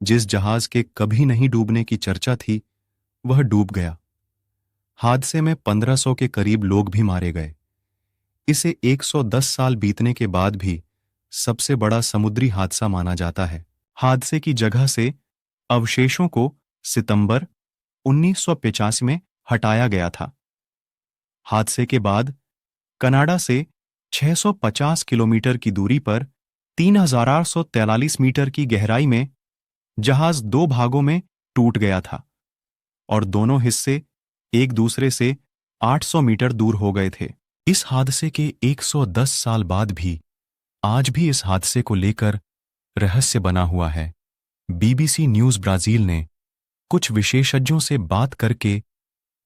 जिस जहाज के कभी नहीं डूबने की चर्चा थी, वह डूब गया। हादसे में 1500 के करीब लोग भी मारे गए। इसे 110 साल बीतने के बाद भी सबसे बड़ा समुद्री हादसा माना जाता है। हादसे की जगह से अवशेषों को सितंबर 1985 में हटाया गया था। हादसे के बाद कनाडा से 650 किलोमीटर की दूरी पर 3843 मीटर की गहराई में जहाज दो भागों में टूट गया था और दोनों हिस्से एक दूसरे से 800 मीटर दूर हो गए थे। इस हादसे के 110 साल बाद भी आज भी इस हादसे को लेकर रहस्य बना हुआ है। बीबीसी न्यूज ब्राजील ने कुछ विशेषज्ञों से बात करके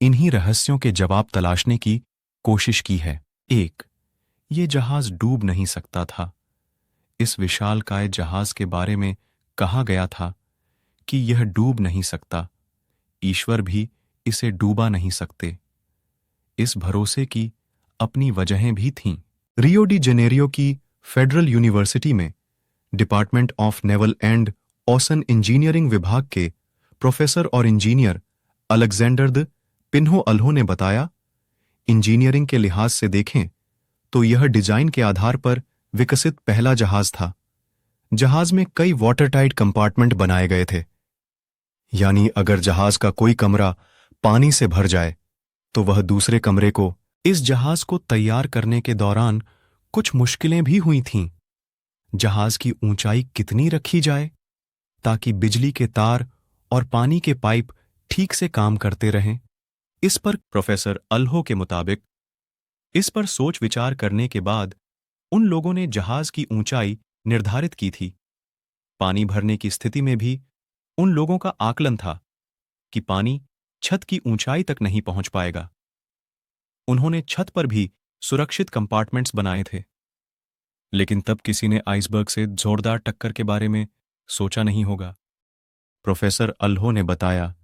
इन्हीं रहस्यों के जवाब तलाशने की कोशिश की है। 1. ये जहाज डूब नहीं सकता था। इस विशालकाय जहाज के बारे में कहा गया था कि यह डूब नहीं सकता। ईश्वर भी इसे डूबा नहीं सकते। इस भरोसे की अपनी वजहें भी थीं। रियो डी जेनेरियो की फेडरल यूनिवर्सिटी में department of naval and ocean engineering विभाग के प्रोफेसर और इंजीनियर अलेक्जेंडर द पिन्हो अल्हो ने बताया, इंजीनियरिंग के लिहाज से देखें तो यह डिजाइन के आधार पर विकसित पहला जहाज था। जहाज में कई वाटरटाइट कंपार्टमेंट बनाए गए थे, यानी अगर जहाज का कोई कमरा पानी से भर जाए तो वह दूसरे कमरे को। इस जहाज को तैयार करने के दौरान कुछ मुश्किलें भी हुई थीं। जहाज की ऊंचाई कितनी रखी जाए ताकि बिजली के तार और पानी के पाइप ठीक से काम करते रहें। इस पर प्रोफेसर अल्हो के मुताबिक इस पर सोच विचार करने के बाद उन लोगों ने जहाज की ऊंचाई निर्धारित की थी। पानी भरने की स्थिति में भी उन लोगों का आकलन था कि पानी छत की ऊंचाई तक नहीं पहुंच पाएगा। उन्होंने छत पर भी सुरक्षित कंपार्टमेंट्स बनाए थे। लेकिन तब किसी ने आइसबर्ग से जोरदार टक्कर के बारे में सोचा नहीं होगा। प्रोफेसर अल्हो ने बताया,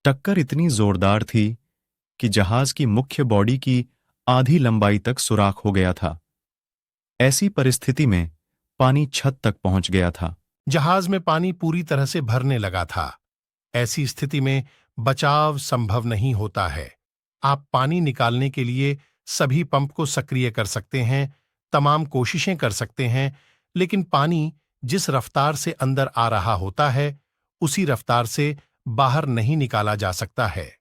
टक्कर इतनी जोरदार थी कि जहाज की मुख्य बॉडी की आधी लंबाई तक सुराख हो गया था। ऐसी परिस्थिति में पानी छत तक पहुंच गया था। जहाज में पानी पूरी तरह से भरने लगा था। ऐसी स्थिति में बचाव संभव नहीं होता है। आप पानी निकालने के लिए सभी पंप को सक्रिय कर सकते हैं, तमाम कोशिशें कर सकते हैं, लेकिन पानी जिस रफ्तार से अंदर आ रहा होता है, उसी रफ्तार से बाहर नहीं निकाला जा सकता है।